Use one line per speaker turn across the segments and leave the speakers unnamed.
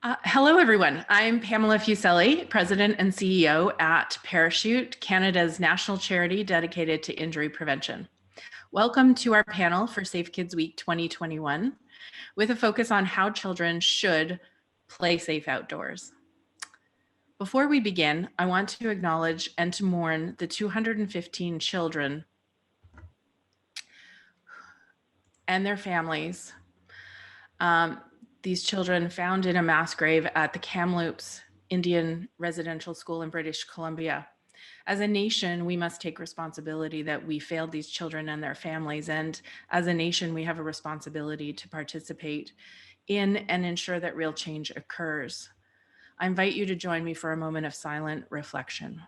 Hello, everyone. I'm Pamela Fuselli, President and CEO at Parachute, Canada's national charity dedicated to injury prevention. Welcome to our panel for Safe Kids Week 2021, with a focus on how children should play safe outdoors. Before we begin, I want to acknowledge and to mourn the 215 children and their families. These children found in a mass grave at the Kamloops Indian Residential School in British Columbia. As a nation, we must take responsibility that we failed these children and their families. And as a nation, we have a responsibility to participate in and ensure that real change occurs. I invite you to join me for a moment of silent reflection.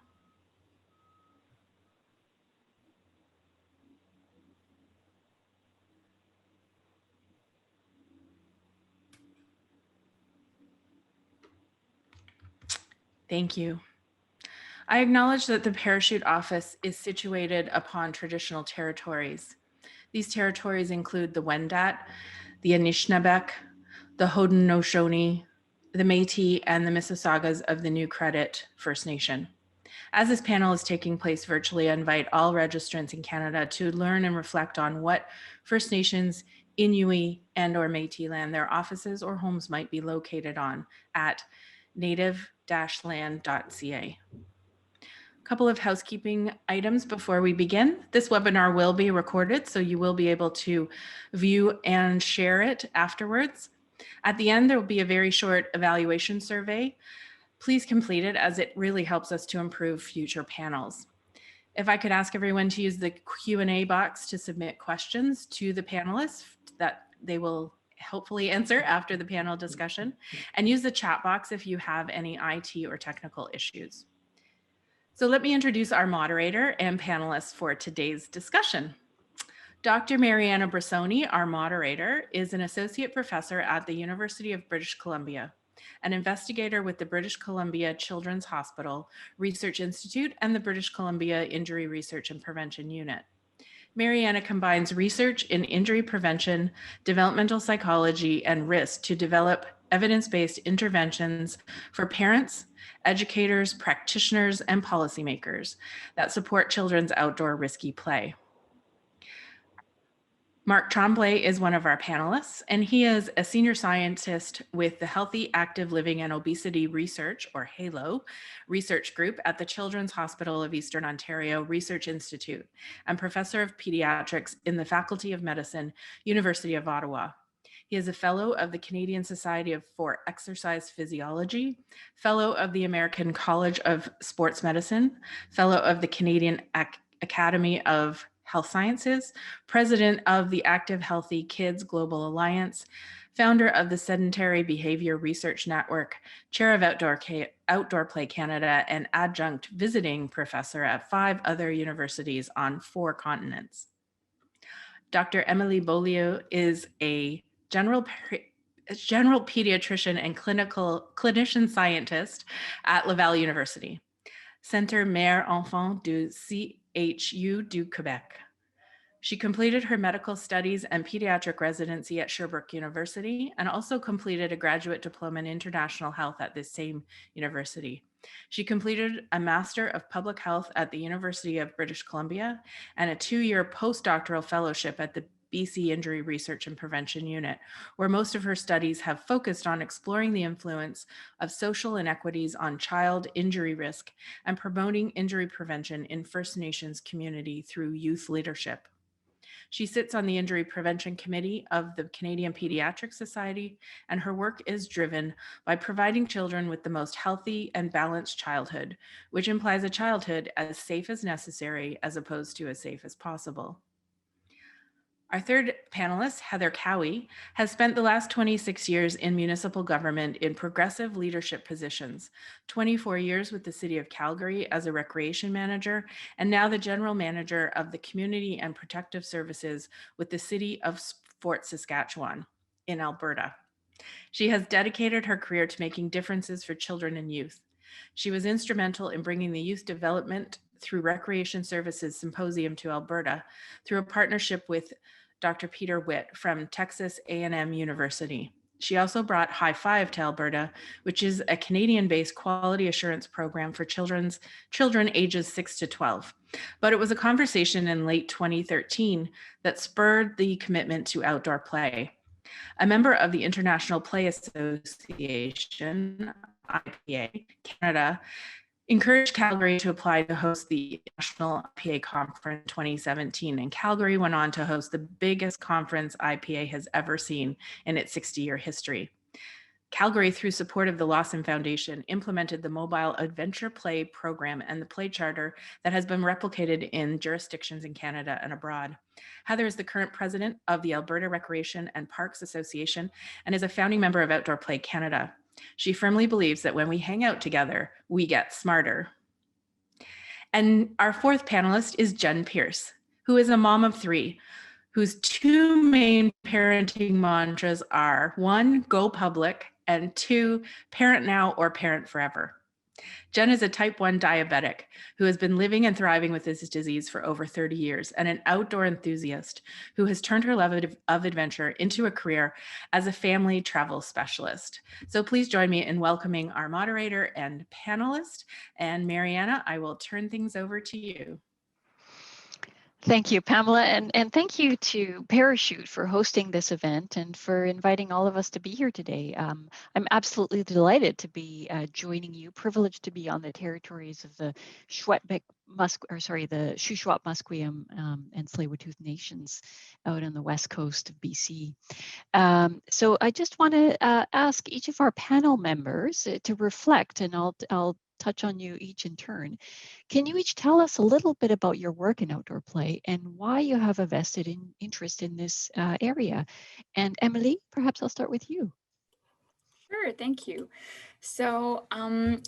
Thank you. I acknowledge that the Parachute office is situated upon traditional territories. These territories include the Wendat, the Anishinaabeg, the Haudenosaunee, the Métis, and the Mississaugas of the New Credit First Nation. As this panel is taking place virtually, I invite all registrants in Canada to learn and reflect on what First Nations, Inuit, and/or Métis land their offices or homes might be located on at native-land.ca. Couple of housekeeping items before we begin. This webinar will be recorded, so you will be able to view and share it afterwards. At the end, there will be a very short evaluation survey. Please complete it, as it really helps us to improve future panels. If I could ask everyone to use the Q&A box to submit questions to the panelists that they will hopefully answer after the panel discussion, and use the chat box if you have any IT or technical issues. So let me introduce our moderator and panelists for today's discussion. Dr. Mariana Bressoni, our moderator, is an associate professor at the University of British Columbia, an investigator with the British Columbia Children's Hospital Research Institute and the British Columbia Injury Research and Prevention Unit. Mariana combines research in injury prevention, developmental psychology, and risk to develop evidence-based interventions for parents, educators, practitioners, and policymakers that support children's outdoor risky play. Mark Tremblay is one of our panelists, and he is a senior scientist with the Healthy Active Living and Obesity Research, or HALO, research group at the Children's Hospital of Eastern Ontario Research Institute, and professor of pediatrics in the Faculty of Medicine, University of Ottawa. He is a fellow of the Canadian Society for Exercise Physiology, fellow of the American College of Sports Medicine, fellow of the Canadian Academy of Health Sciences, president of the Active Healthy Kids Global Alliance, founder of the Sedentary Behavior Research Network, chair of Outdoor Play Canada, and adjunct visiting professor at 5 other universities on 4 continents. Dr. Emily Boglio is a general pediatrician and clinician scientist at Laval University, Centre Mère Enfant du CHU du Québec. She completed her medical studies and pediatric residency at Sherbrooke University and also completed a graduate diploma in international health at this same university. She completed a Master of Public Health at the University of British Columbia and a 2-year postdoctoral fellowship at the BC Injury Research and Prevention Unit, where most of her studies have focused on exploring the influence of social inequities on child injury risk and promoting injury prevention in First Nations community through youth leadership. She sits on the Injury Prevention Committee of the Canadian Pediatric Society, and her work is driven by providing children with the most healthy and balanced childhood, which implies a childhood as safe as necessary as opposed to as safe as possible. Our third panelist, Heather Cowie, has spent the last 26 years in municipal government in progressive leadership positions, 24 years with the City of Calgary as a recreation manager, and now the general manager of the Community and Protective Services with the City of Fort Saskatchewan in Alberta. She has dedicated her career to making differences for children and youth. She was instrumental in bringing the youth development through Recreation Services Symposium to Alberta through a partnership with Dr. Peter Witt from Texas A&M University. She also brought High Five to Alberta, which is a Canadian-based quality assurance program for children ages 6 to 12. But it was a conversation in late 2013 that spurred the commitment to outdoor play. A member of the International Play Association, IPA, Canada, encouraged Calgary to apply to host the National IPA Conference in 2017, and Calgary went on to host the biggest conference IPA has ever seen in its 60-year history. Calgary, through support of the Lawson Foundation, implemented the Mobile Adventure Play program and the Play Charter that has been replicated in jurisdictions in Canada and abroad. Heather is the current president of the Alberta Recreation and Parks Association and is a founding member of Outdoor Play Canada. She firmly believes that when we hang out together, we get smarter. And our fourth panelist is Jen Pierce, who is a mom of three, whose two main parenting mantras are 1, go public, and 2, parent now or parent forever. Jen is a type 1 diabetic who has been living and thriving with this disease for over 30 years and an outdoor enthusiast who has turned her love of adventure into a career as a family travel specialist. So please join me in welcoming our moderator and panelist. And Mariana, I will turn things over to you.
Thank you, Pamela, and thank you to Parachute for hosting this event and for inviting all of us to be here today. I'm absolutely delighted to be joining you, privileged to be on the territories of the the Shuswap Musqueam and Tsleil-Waututh nations out on the west coast of BC. So I just want to ask each of our panel members to reflect, and I'll touch on you each in turn. Can you each tell us a little bit about your work in outdoor play and why you have a vested interest in this area? And Emily, perhaps I'll start with you.
Sure, thank you. So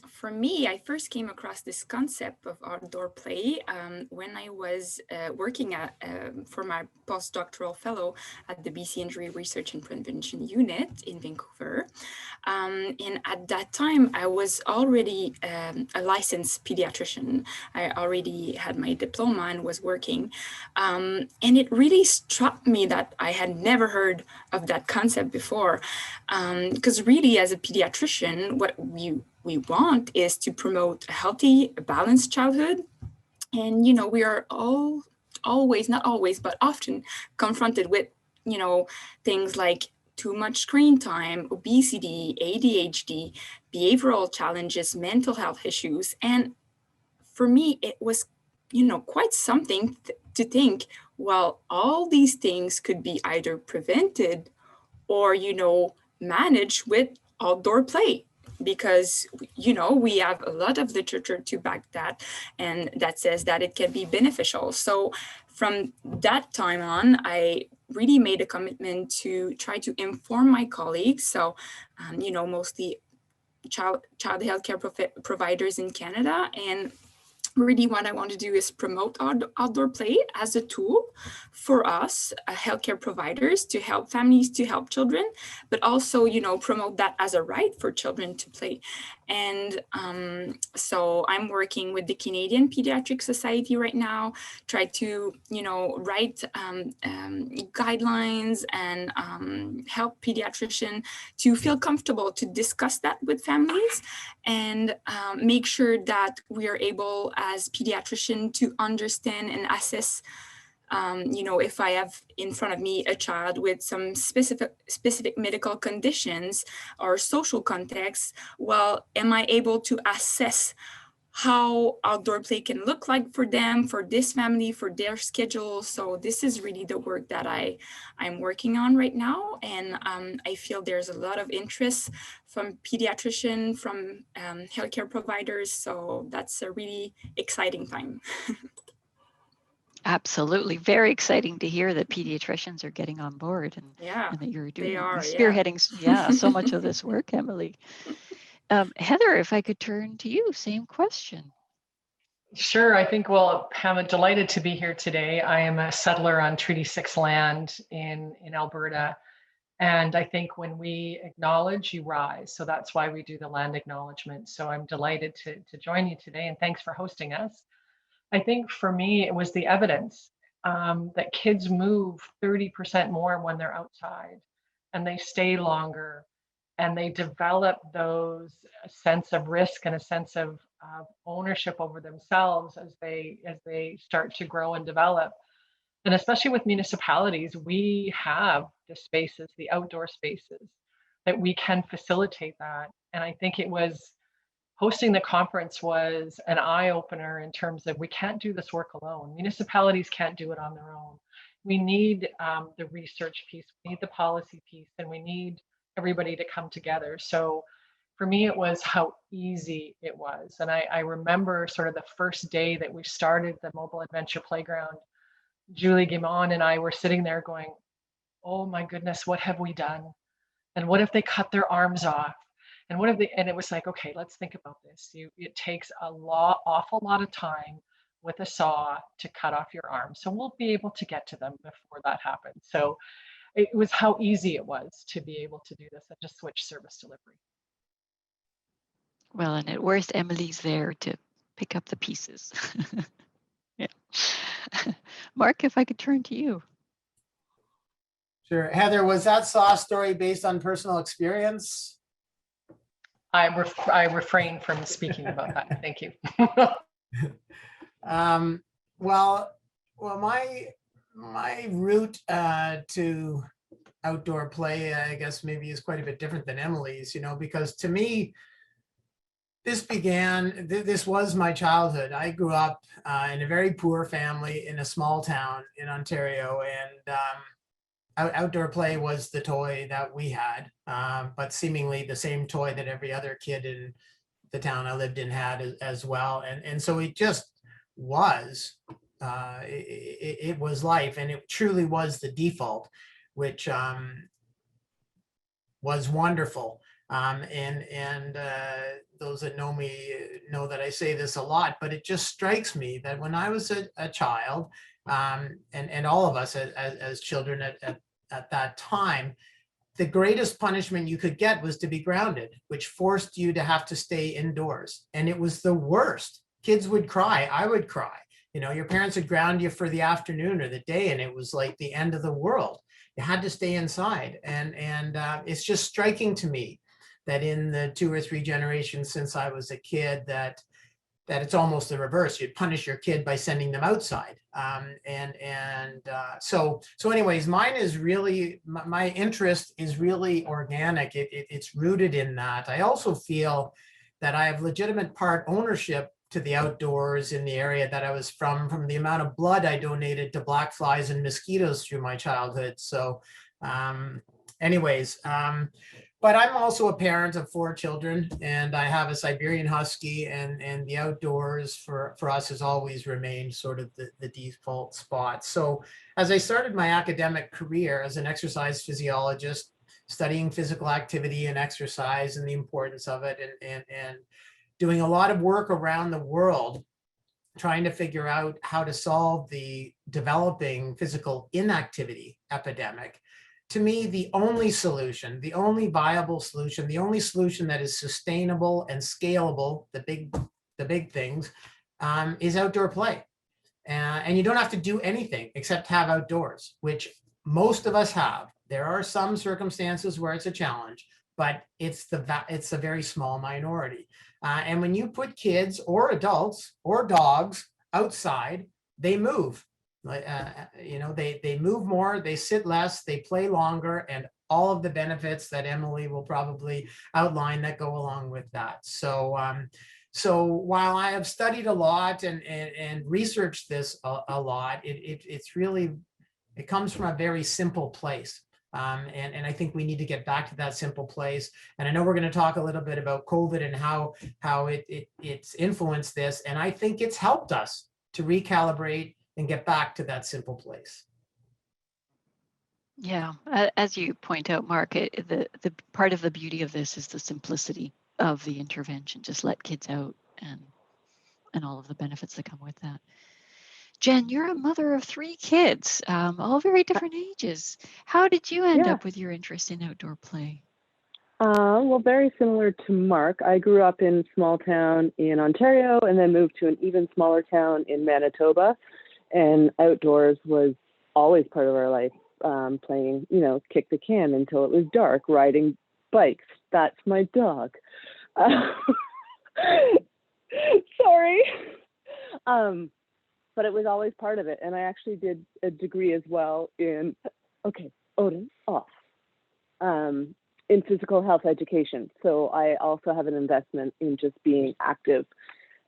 for me, I first came across this concept of outdoor play when I was working for my postdoctoral fellow at the BC Injury Research and Prevention Unit in Vancouver. And at that time, I was already a licensed pediatrician. I already had my diploma and was working. And it really struck me that I had never heard of that concept before. Because really, as a pediatrician, what we want is to promote a healthy, balanced childhood. And, you know, we are always, not always, but often confronted with, you know, things like too much screen time, obesity, ADHD, behavioral challenges, mental health issues. And for me, it was, you know, quite something to think, well, all these things could be either prevented or, you know, managed with outdoor play, because, you know, we have a lot of literature to back that, and that says that it can be beneficial. So from that time on, I really made a commitment to try to inform my colleagues. So, you know, mostly child healthcare providers in Canada, and really what I want to do is promote outdoor play as a tool for us healthcare providers to help families, to help children, but also, you know, promote that as a right for children to play. And so I'm working with the Canadian Pediatric Society right now, try to, you know, write guidelines and help pediatricians to feel comfortable to discuss that with families, and make sure that we are able as pediatrician to understand and assess, you know, if I have in front of me a child with some specific medical conditions or social context, well, am I able to assess how outdoor play can look like for them, for this family, for their schedule? So this is really the work that I'm working on right now. And I feel there's a lot of interest from pediatricians, from healthcare providers. So that's a really exciting time.
Absolutely. Very exciting to hear that pediatricians are getting on board and that you're doing spearheading so much of this work, Emily. Heather, if I could turn to you, same question.
Sure. I think, well, I'm delighted to be here today. I am a settler on Treaty 6 land in Alberta. And I think when we acknowledge, you rise. So that's why we do the land acknowledgement. So I'm delighted to join you today, and thanks for hosting us. I think for me, it was the evidence that kids move 30% more when they're outside. and they stay longer, and they develop those sense of risk and a sense of ownership over themselves as they start to grow and develop. And especially with municipalities, we have the spaces, the outdoor spaces, that we can facilitate that. And I think it was hosting the conference was an eye opener in terms of we can't do this work alone. Municipalities can't do it on their own. We need the research piece, we need the policy piece, and we need everybody to come together. So for me, it was how easy it was. And I remember sort of the first day that we started the Mobile Adventure Playground, Julie Guimond and I were sitting there going, oh my goodness, what have we done? And what if they cut their arms off? And what if they, and it was like, okay, let's think about this. It takes awful lot of time with a saw to cut off your arm. So we'll be able to get to them before that happens. So it was how easy it was to be able to do this and just switch service delivery.
Well, and at worst, Emily's there to pick up the pieces. Yeah. Mark, if I could turn to you.
Sure. Heather, was that saw story based on personal experience?
I refrain from speaking about that. Thank you.
Well, my route to outdoor play, I guess maybe is quite a bit different than Emily's, because to me, this was my childhood. I grew up in a very poor family in a small town in Ontario, and outdoor play was the toy that we had, but seemingly the same toy that every other kid in the town I lived in had as well. And so it just was, it was life, and it truly was the default, which was wonderful. And those that know me know that I say this a lot, but it just strikes me that when I was a child, and all of us as children at that time, the greatest punishment you could get was to be grounded, which forced you to have to stay indoors. And it was the worst. Kids would cry. I would cry. Your parents would ground you for the afternoon or the day, and it was like the end of the world. You had to stay inside. And it's just striking to me that in the 2 or 3 generations since I was a kid, that it's almost the reverse. You'd punish your kid by sending them outside. So anyways, mine is really, my interest is really organic. It's rooted in that. I also feel that I have legitimate part ownership to the outdoors in the area that I was from the amount of blood I donated to black flies and mosquitoes through my childhood. So but I'm also a parent of 4 children, and I have a Siberian Husky, and the outdoors for us has always remained sort of the default spot. So as I started my academic career as an exercise physiologist, studying physical activity and exercise and the importance of it, and doing a lot of work around the world, trying to figure out how to solve the developing physical inactivity epidemic. To me, the only solution, the only viable solution, the only solution that is sustainable and scalable, the big things, is outdoor play. And you don't have to do anything except have outdoors, which most of us have. There are some circumstances where it's a challenge, but it's a very small minority. And when you put kids or adults or dogs outside, they move. They move more, they sit less, they play longer, and all of the benefits that Emily will probably outline that go along with that. So while I have studied a lot and researched this a lot, it comes from a very simple place. And I think we need to get back to that simple place. And I know we're going to talk a little bit about COVID and how it's influenced this. And I think it's helped us to recalibrate and get back to that simple place.
Yeah, as you point out, Mark, the part of the beauty of this is the simplicity of the intervention. Just let kids out and all of the benefits that come with that. Jen, you're a mother of 3 kids, all very different ages. How did you end up with your interest in outdoor play?
Well, very similar to Mark. I grew up in a small town in Ontario and then moved to an even smaller town in Manitoba. And outdoors was always part of our life. playing, kick the can until it was dark, riding bikes. That's my dog. Sorry. But it was always part of it. And I actually did a degree as well in, okay, Odin, off, in physical health education. So I also have an investment in just being active,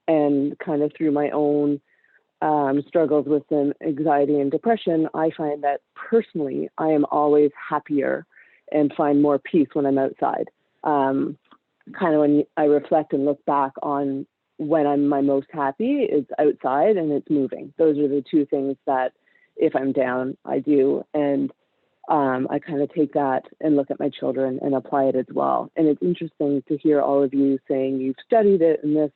and kind of through my own struggles with anxiety and depression, I find that personally, I am always happier and find more peace when I'm outside. Kind of when I reflect and look back on when I'm my most happy, it's outside and it's moving. Those are the two things that if I'm down, I do. And I kind of take that and look at my children and apply it as well. And it's interesting to hear all of you saying you've studied it and this.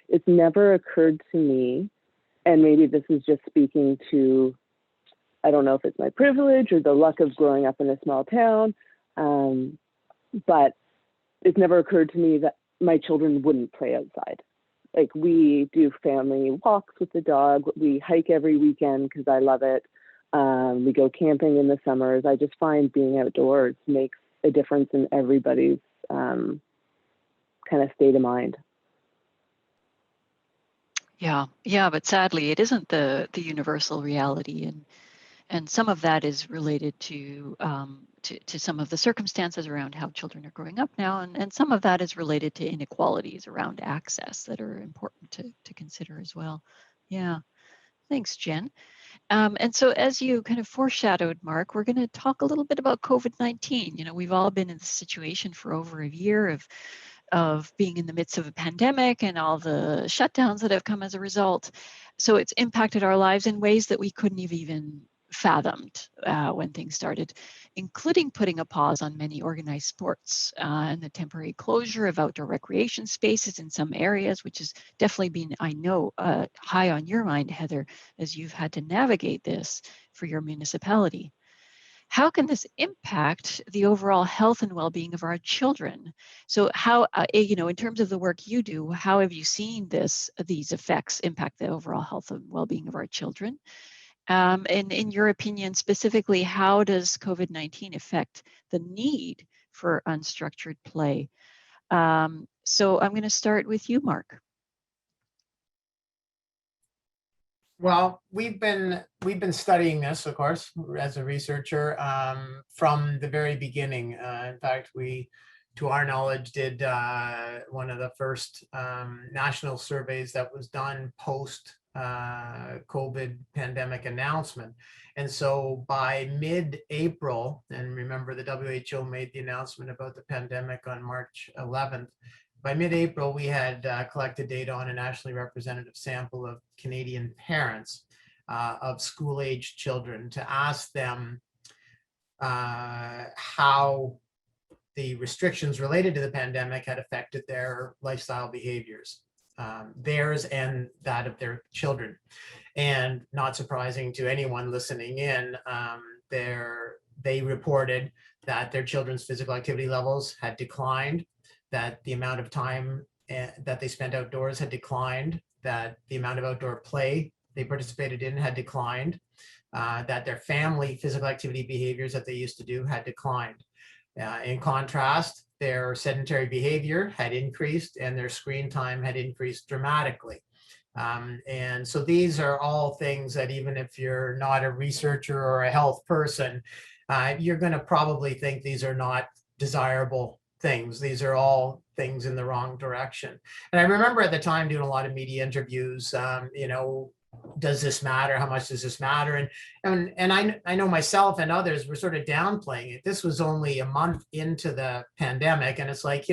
It's never occurred to me, and maybe this is just speaking to, I don't know if it's my privilege or the luck of growing up in a small town, but it's never occurred to me that my children wouldn't play outside. Like, we do family walks with the dog. We hike every weekend because I love it. We go camping in the summers. I just find being outdoors makes a difference in everybody's kind of state of mind.
Yeah, but sadly, it isn't the universal reality, and some of that is related to some of the circumstances around how children are growing up now, and some of that is related to inequalities around access that are important to consider as well. Yeah, thanks, Jen. And so, as you kind of foreshadowed, Mark, we're going to talk a little bit about COVID-19. We've all been in this situation for over a year of being in the midst of a pandemic and all the shutdowns that have come as a result. So it's impacted our lives in ways that we couldn't have even fathomed when things started, including putting a pause on many organized sports and the temporary closure of outdoor recreation spaces in some areas, which has definitely been, I know, high on your mind, Heather, as you've had to navigate this for your municipality. How can this impact the overall health and well-being of our children? So how, in terms of the work you do, how have you seen these effects impact the overall health and well-being of our children? And in your opinion, specifically, how does COVID-19 affect the need for unstructured play? So I'm going to start with you, Mark.
Well, we've been studying this, of course, as a researcher from the very beginning. In fact, we, to our knowledge, did one of the first national surveys that was done post COVID pandemic announcement. And so by mid-April, and remember the WHO made the announcement about the pandemic on March 11th, by mid-April, we had collected data on a nationally representative sample of Canadian parents of school-aged children to ask them how the restrictions related to the pandemic had affected their lifestyle behaviors, theirs and that of their children. And not surprising to anyone listening in, they reported that their children's physical activity levels had declined, that the amount of time that they spent outdoors had declined, that the amount of outdoor play they participated in had declined, that their family physical activity behaviors that they used to do had declined. In contrast, their sedentary behavior had increased and their screen time had increased dramatically. And so these are all things that even if you're not a researcher or a health person, you're going to probably think these are not desirable things. These are all things in the wrong direction. And I remember at the time doing a lot of media interviews, does this matter? How much does this matter? And I know myself and others were sort of downplaying it. This was only a month into the pandemic. And it's like,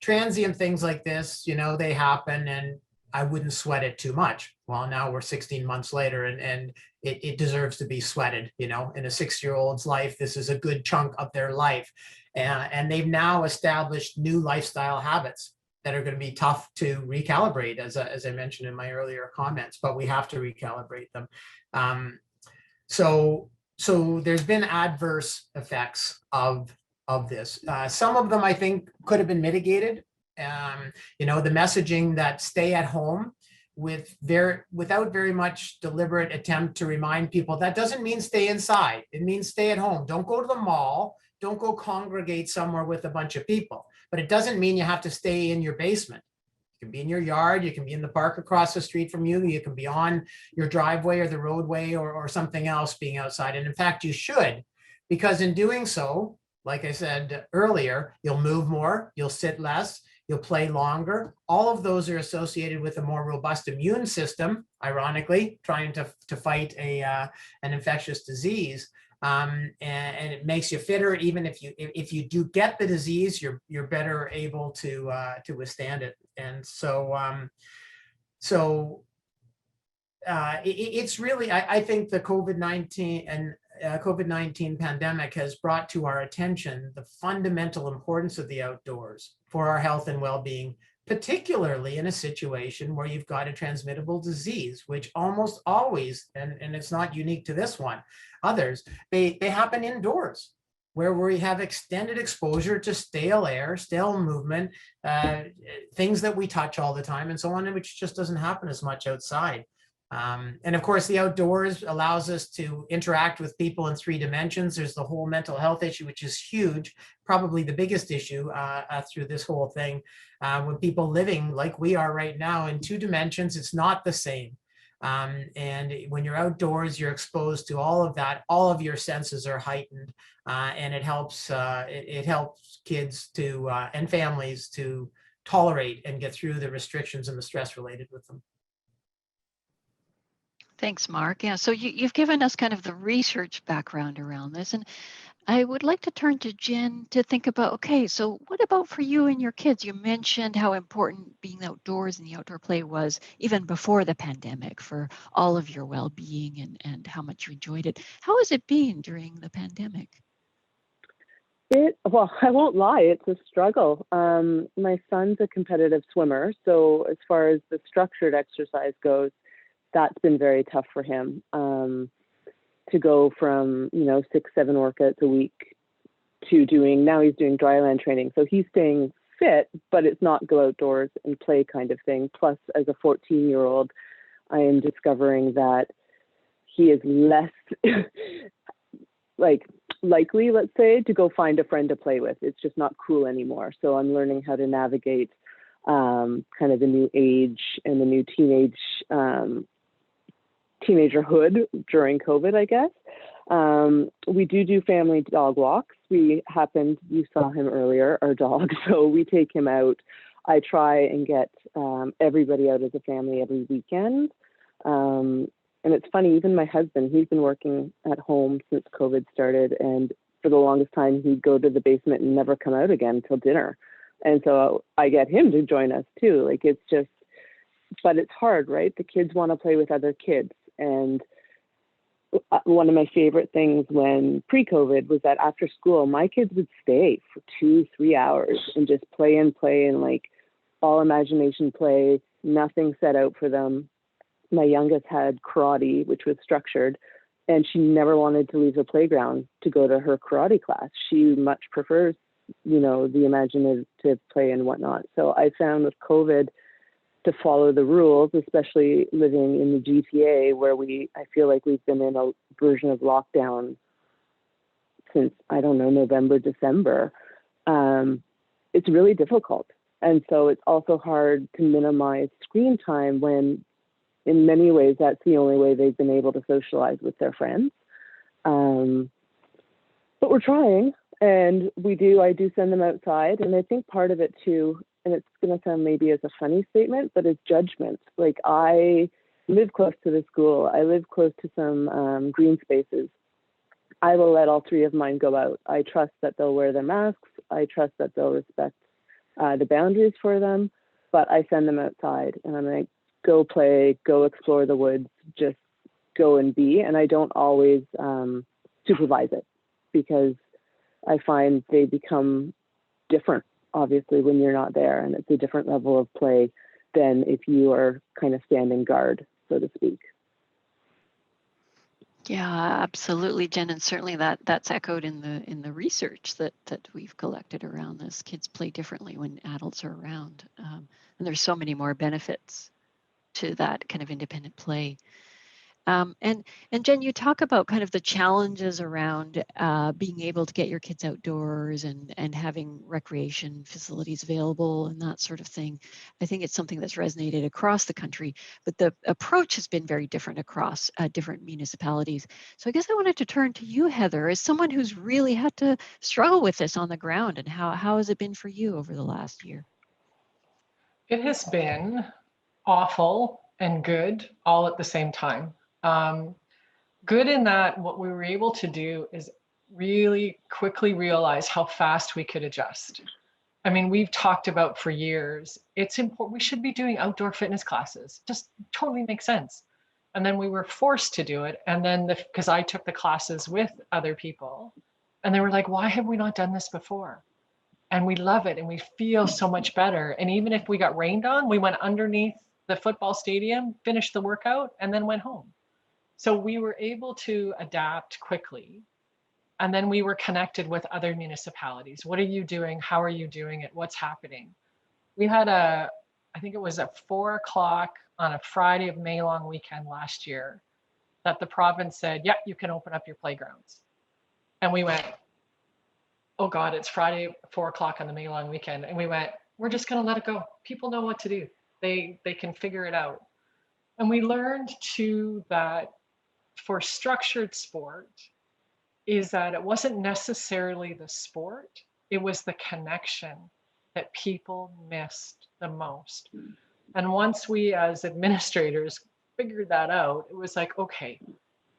transient things like this, they happen and I wouldn't sweat it too much. Well, now we're 16 months later and it deserves to be sweated, in a 6-year-old's life. This is a good chunk of their life. And they've now established new lifestyle habits that are going to be tough to recalibrate, as I mentioned in my earlier comments, but we have to recalibrate them. So there's been adverse effects of this. Some of them I think could have been mitigated. The messaging that stay at home without very much deliberate attempt to remind people that doesn't mean stay inside. It means stay at home. Don't go to the mall. Don't go congregate somewhere with a bunch of people. But it doesn't mean you have to stay in your basement. You can be in your yard. You can be in the park across the street from you. You can be on your driveway or the roadway or something else being outside. And in fact, you should, because in doing so, like I said earlier, you'll move more, you'll sit less, you'll play longer. All of those are associated with a more robust immune system, ironically, trying to fight an infectious disease. And it makes you fitter. Even if you do get the disease, you're better able to withstand it. And so it's really, I think the COVID-19 pandemic has brought to our attention the fundamental importance of the outdoors for our health and well-being, particularly in a situation where you've got a transmittable disease, which almost always, and it's not unique to this one, others, they happen indoors, where we have extended exposure to stale air, stale movement, things that we touch all the time and so on, which just doesn't happen as much outside. And of course, the outdoors allows us to interact with people in 3 dimensions. There's the whole mental health issue, which is huge, probably the biggest issue through this whole thing. When people living like we are right now in 2 dimensions, it's not the same. And when you're outdoors, you're exposed to all of that. All of your senses are heightened, and it helps kids to and families to tolerate and get through the restrictions and the stress related with them.
Thanks, Mark. Yeah, so you've given us kind of the research background around this, and I would like to turn to Jen to think about, okay, so what about for you and your kids? You mentioned how important being outdoors and the outdoor play was even before the pandemic for all of your well-being and how much you enjoyed it. How has it been during the pandemic?
Well, I won't lie, it's a struggle. My son's a competitive swimmer, so as far as the structured exercise goes, that's been very tough for him, to go from 6-7 workouts a week to now he's doing dryland training. So he's staying fit, but it's not go outdoors and play kind of thing. Plus, as a 14-year-old, I am discovering that he is less likely, let's say, to go find a friend to play with. It's just not cool anymore. So I'm learning how to navigate kind of the new age and the new teenagerhood during COVID, I guess. We do family dog walks. You saw him earlier, our dog, so we take him out. I try and get everybody out as a family every weekend. And it's funny, even my husband, he's been working at home since COVID started, and for the longest time, he'd go to the basement and never come out again until dinner. And so I get him to join us too. But it's hard, right? The kids want to play with other kids. And one of my favorite things when pre-COVID was that after school, my kids would stay for 2-3 hours and just play and all imagination play, nothing set out for them. My youngest had karate, which was structured, and she never wanted to leave the playground to go to her karate class. She much prefers, the imaginative play and whatnot. So I found with COVID, to follow the rules, especially living in the GTA where I feel like we've been in a version of lockdown since, I don't know, November, December. It's really difficult. And so it's also hard to minimize screen time when in many ways, that's the only way they've been able to socialize with their friends. But we're trying, and I do send them outside. And I think part of it too, and it's going to sound maybe as a funny statement, but it's judgment. I live close to the school. I live close to some green spaces. I will let all 3 of mine go out. I trust that they'll wear their masks. I trust that they'll respect the boundaries for them, but I send them outside and I'm like, go play, go explore the woods, just go and be. And I don't always supervise it because I find they become different, obviously, when you're not there. And it's a different level of play than if you are kind of standing guard, so to speak.
Yeah, absolutely, Jen, and certainly that's echoed in the research that we've collected around this. Kids play differently when adults are around, and there's so many more benefits to that kind of independent play. And Jen, you talk about kind of the challenges around being able to get your kids outdoors and having recreation facilities available and that sort of thing. I think it's something that's resonated across the country, but the approach has been very different across different municipalities. So I guess I wanted to turn to you, Heather, as someone who's really had to struggle with this on the ground, and how has it been for you over the last year?
It has been awful and good all at the same time. Good in that what we were able to do is really quickly realize how fast we could adjust. I mean, we've talked about for years, it's important, we should be doing outdoor fitness classes, just totally makes sense. And then we were forced to do it. And then because I took the classes with other people and they were like, why have we not done this before? And we love it and we feel so much better. And even if we got rained on, we went underneath the football stadium, finished the workout, and then went home. So we were able to adapt quickly. And then we were connected with other municipalities. What are you doing? How are you doing it? What's happening? We had I think it was at 4 o'clock on a Friday of May long weekend last year that the province said, yeah, you can open up your playgrounds. And we went, oh God, it's Friday, 4 o'clock on the May long weekend. And we went, we're just gonna let it go. People know what to do. They can figure it out. And we learned too that for structured sport is that it wasn't necessarily the sport, it was the connection that people missed the most. And once we as administrators figured that out, it was like, okay,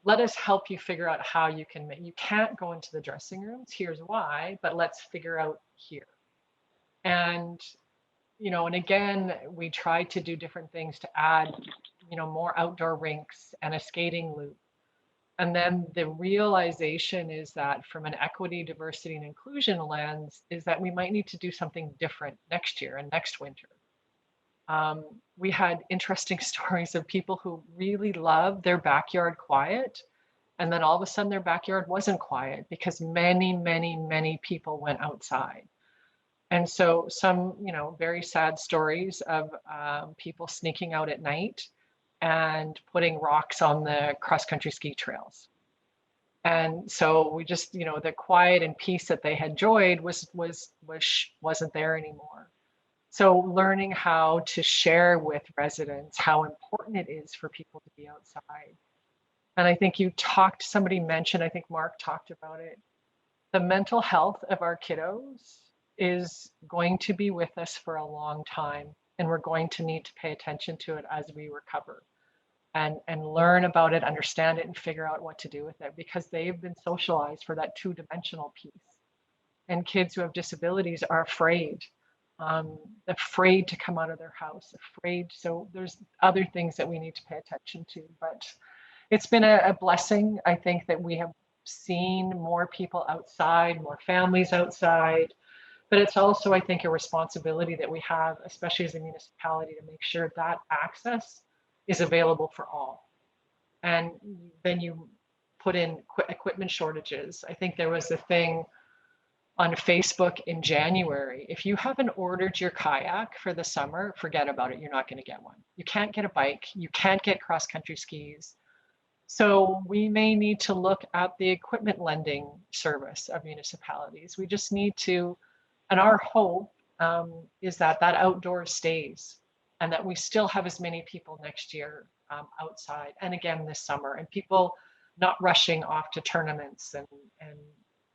let us help you figure out how you can make, you can't go into the dressing rooms, here's why, but let's figure out here. And, you know, and again, we tried to do different things to add, you know, more outdoor rinks and a skating loop. And then the realization is that from an equity, diversity, and inclusion lens is that we might need to do something different next year and next winter. We had interesting stories of people who really loved their backyard quiet. And then all of a sudden their backyard wasn't quiet because many, many, many people went outside. And so some, you know, very sad stories of people sneaking out at night and putting rocks on the cross-country ski trails. And so we just, you know, the quiet and peace that they had enjoyed wasn't there anymore. So learning how to share with residents how important it is for people to be outside. And I think somebody mentioned, I think Mark talked about it, the mental health of our kiddos is going to be with us for a long time. And we're going to need to pay attention to it as we recover and learn about it, understand it, and figure out what to do with it, because they've been socialized for that two-dimensional piece. And kids who have disabilities are afraid to come out of their house, afraid. So there's other things that we need to pay attention to. But it's been a blessing, I think, that we have seen more people outside, more families outside. But it's also, I think, a responsibility that we have, especially as a municipality, to make sure that access is available for all. And then you put in equipment shortages. I think there was a thing on Facebook in January. If you haven't ordered your kayak for the summer, forget about it. You're not going to get one. You can't get a bike. You can't get cross-country skis. So we may need to look at the equipment lending service of municipalities. We just need to, and our hope is that outdoor stays and that we still have as many people next year outside and again this summer, and people not rushing off to tournaments and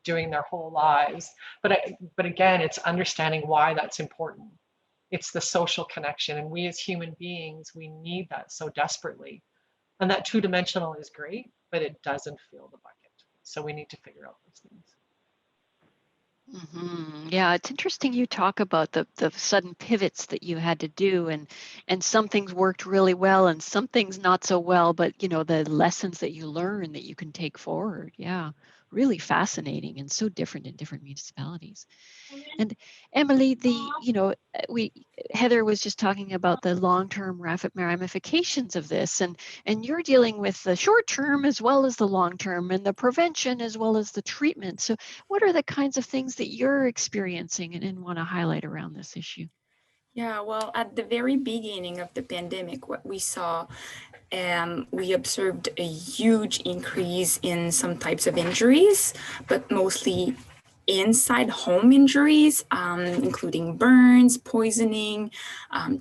doing their whole lives. But again, it's understanding why that's important. It's the social connection, and we as human beings, we need that so desperately. And that two-dimensional is great, but it doesn't fill the bucket. So we need to figure out those things.
Mm-hmm. Yeah, it's interesting you talk about the sudden pivots that you had to do, and some things worked really well and some things not so well, but you know, the lessons that you learn that you can take forward. Yeah, really fascinating and so different in different municipalities. And Emily, Heather was just talking about the long-term ramifications of this, and you're dealing with the short-term as well as the long-term, and the prevention as well as the treatment. So what are the kinds of things that you're experiencing and want to highlight around this issue?
Yeah, well, at the very beginning of the pandemic, what we saw, we observed a huge increase in some types of injuries, but mostly inside home injuries, including burns, poisoning,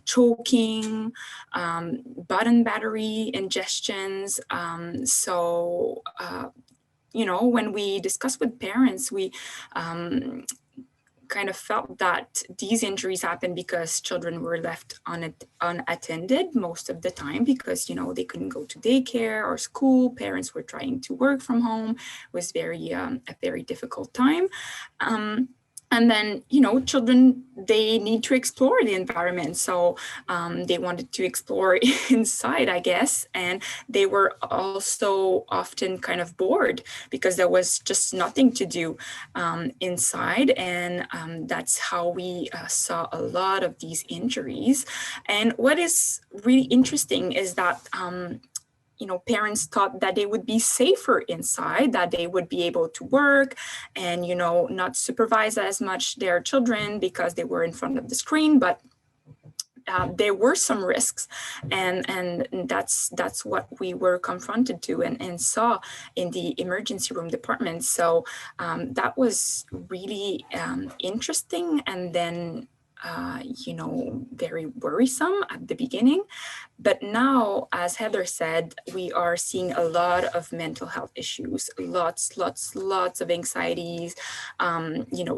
choking, button battery ingestions. When we discuss with parents, we kind of felt that these injuries happened because children were left unattended most of the time because, they couldn't go to daycare or school. Parents were trying to work from home. It was a very difficult time. And then, children, they need to explore the environment. So they wanted to explore inside, I guess. And they were also often kind of bored because there was just nothing to do inside. And that's how we saw a lot of these injuries. And what is really interesting is that parents thought that they would be safer inside, that they would be able to work and, not supervise as much their children because they were in front of the screen. But there were some risks, and that's what we were confronted to and saw in the emergency room department. So that was really interesting, and then very worrisome at the beginning. But now, as Heather said, we are seeing a lot of mental health issues, lots of anxieties,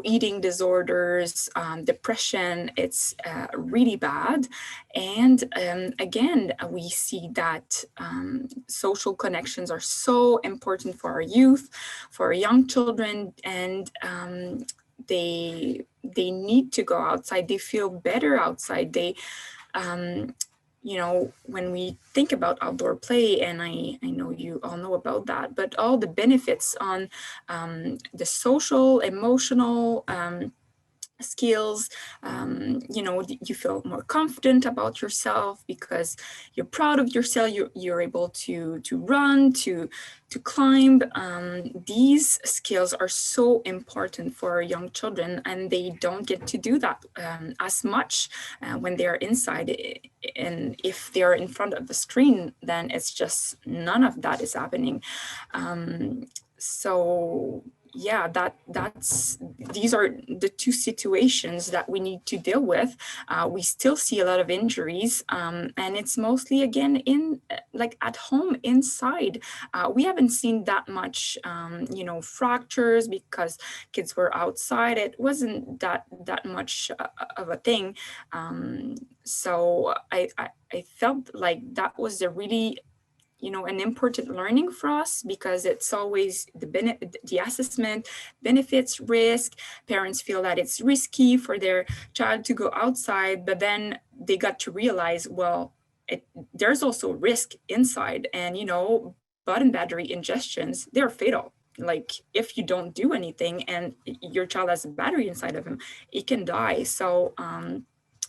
eating disorders, depression. It's really bad. And again, we see that social connections are so important for our youth, for our young children, and they need to go outside. They feel better outside. They when we think about outdoor play, and I know you all know about that, but all the benefits on the social, emotional skills, you feel more confident about yourself because you're proud of yourself. You're able to run, to climb. These skills are so important for young children, and they don't get to do that as much when they are inside. And if they are in front of the screen, then it's just none of that is happening. So yeah, these are the two situations that we need to deal with. We still see a lot of injuries, and it's mostly again at home inside. We haven't seen that much, fractures because kids were outside. It wasn't that much of a thing. So I felt like that was a really an important learning for us, because it's always the assessment, benefits, risk. Parents feel that it's risky for their child to go outside, but then they got to realize, well, there's also risk inside, and button battery ingestions, they're fatal. Like if you don't do anything and your child has a battery inside of him, it can die. So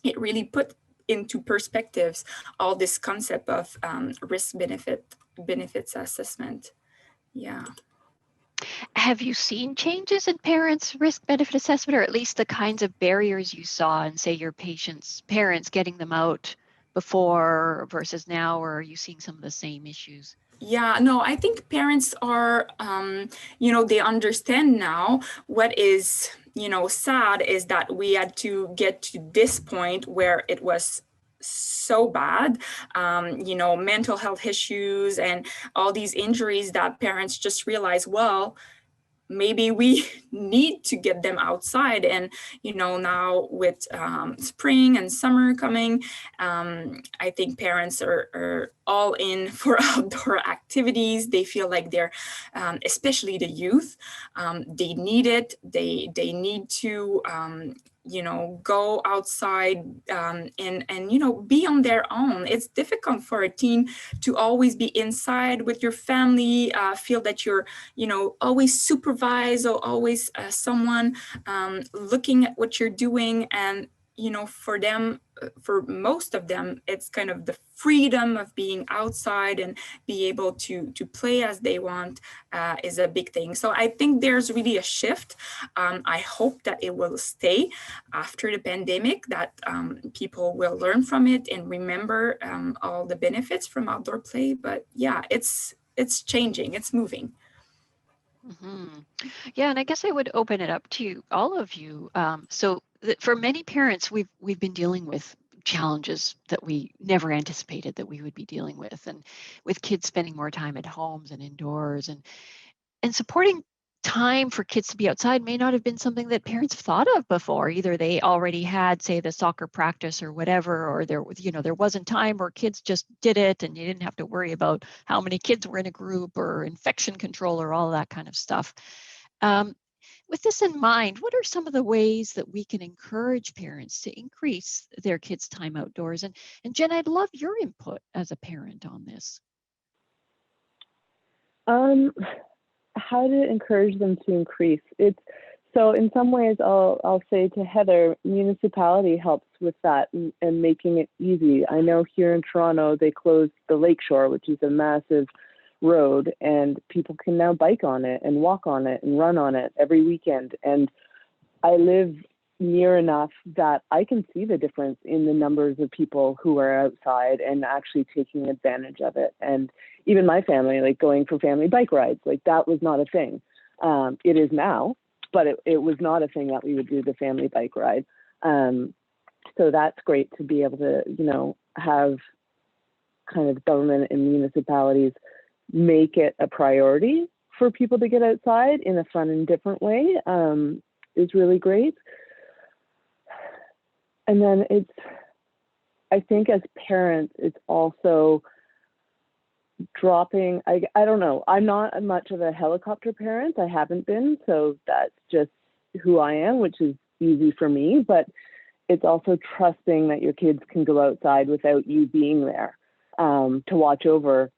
it really put into perspectives all this concept of risk benefits assessment. Yeah.
Have you seen changes in parents' risk benefit assessment, or at least the kinds of barriers you saw in, say, your parents getting them out before versus now, or are you seeing some of the same issues?
Yeah, no, I think parents are, they understand now. What is, sad is that we had to get to this point where it was so bad, mental health issues and all these injuries, that parents just realize, well, maybe we need to get them outside. And now with spring and summer coming, I think parents are all in for outdoor activities. They feel like they're especially the youth, they need it. They need to go outside and be on their own. It's difficult for a teen to always be inside with your family, feel that you're always supervised, or always someone looking at what you're doing. And you know, for them, for most of them, it's kind of the freedom of being outside and be able to play as they want is a big thing. So I think there's really a shift. I hope that it will stay after the pandemic, that people will learn from it and remember all the benefits from outdoor play. But yeah, it's changing, it's moving.
Mm-hmm. Yeah, and I guess I would open it up to all of you. For many parents, we've been dealing with challenges that we never anticipated that we would be dealing with, and with kids spending more time at homes and indoors, and supporting time for kids to be outside may not have been something that parents have thought of before. Either they already had, say, the soccer practice or whatever, or there wasn't time, or kids just did it and you didn't have to worry about how many kids were in a group or infection control or all that kind of stuff. With this in mind, what are some of the ways that we can encourage parents to increase their kids' time outdoors? And Jen, I'd love your input as a parent on this.
How to encourage them to increase. So in some ways, I'll say to Heather, municipality helps with that and making it easy. I know here in Toronto, they closed the Lakeshore, which is a massive road, and people can now bike on it and walk on it and run on it every weekend. And I live near enough that I can see the difference in the numbers of people who are outside and actually taking advantage of it. And even my family, like going for family bike rides, like that was not a thing. It is now, but it was not a thing that we would do, the family bike ride. So that's great to be able to, have kind of government and municipalities make it a priority for people to get outside in a fun and different way, is really great. And then I think as parents, it's also dropping, I don't know, I'm not much of a helicopter parent. I haven't been, so that's just who I am, which is easy for me, but it's also trusting that your kids can go outside without you being there to watch over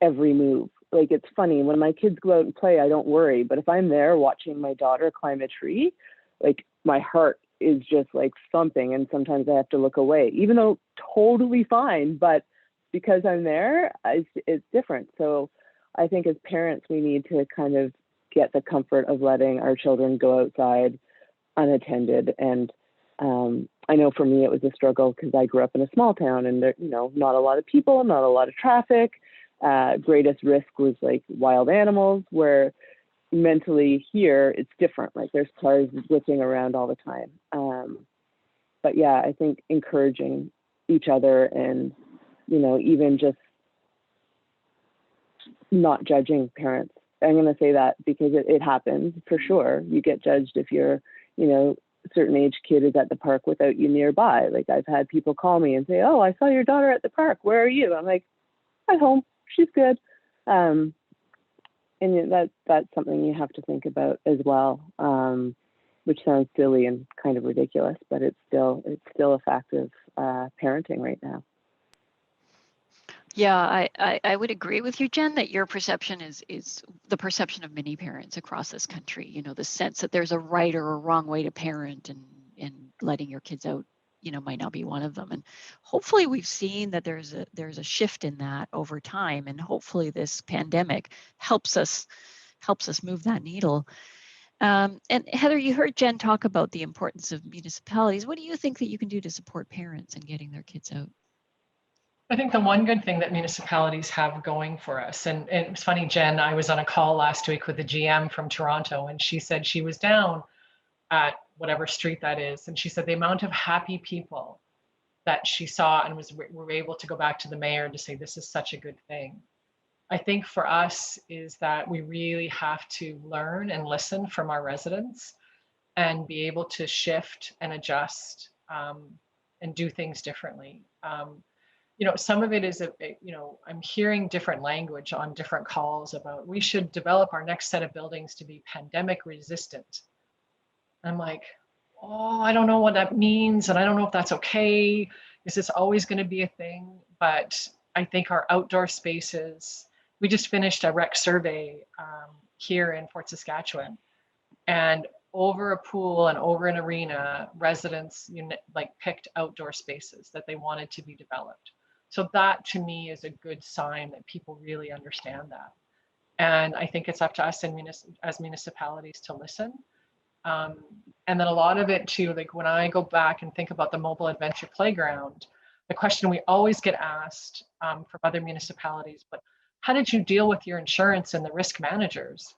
every move. Like, it's funny, when my kids go out and play, I don't worry, but if I'm there watching my daughter climb a tree, like my heart is just like thumping, and sometimes I have to look away, even though totally fine, but because I'm there, it's different. So I think as parents, we need to kind of get the comfort of letting our children go outside unattended. And I know for me, it was a struggle because I grew up in a small town, and there, not a lot of people, not a lot of traffic. Greatest risk was like wild animals, where mentally here it's different. Like, there's cars whipping around all the time. But yeah, I think encouraging each other and, even just not judging parents. I'm going to say that because it happens for sure. You get judged if you're, certain age kid is at the park without you nearby. Like, I've had people call me and say, "Oh, I saw your daughter at the park. Where are you?" I'm like, "At home. She's good." And that's something you have to think about as well, which sounds silly and kind of ridiculous, but it's still a fact of parenting right now.
Yeah, I would agree with you, Jen, that your perception is the perception of many parents across this country. The sense that there's a right or a wrong way to parent, and letting your kids out, might not be one of them. And hopefully we've seen that there's a shift in that over time, and hopefully this pandemic helps us move that needle. And Heather, you heard Jen talk about the importance of municipalities. What do you think that you can do to support parents in getting their kids out?
I think the one good thing that municipalities have going for us, and it was funny, Jen, I was on a call last week with the GM from Toronto, and she said she was down at whatever street that is, and she said the amount of happy people that she saw and were able to go back to the mayor to say, this is such a good thing. I think for us is that we really have to learn and listen from our residents and be able to shift and adjust and do things differently. Some of it is, I'm hearing different language on different calls about we should develop our next set of buildings to be pandemic resistant. I'm like, oh, I don't know what that means. And I don't know if that's okay. Is this always going to be a thing? But I think our outdoor spaces, we just finished a rec survey here in Fort Saskatchewan. And over a pool and over an arena, residents like picked outdoor spaces that they wanted to be developed. So that to me is a good sign that people really understand that. And I think it's up to us as municipalities to listen. And then a lot of it too, like when I go back and think about the mobile adventure playground, the question we always get asked from other municipalities, but how did you deal with your insurance and the risk managers?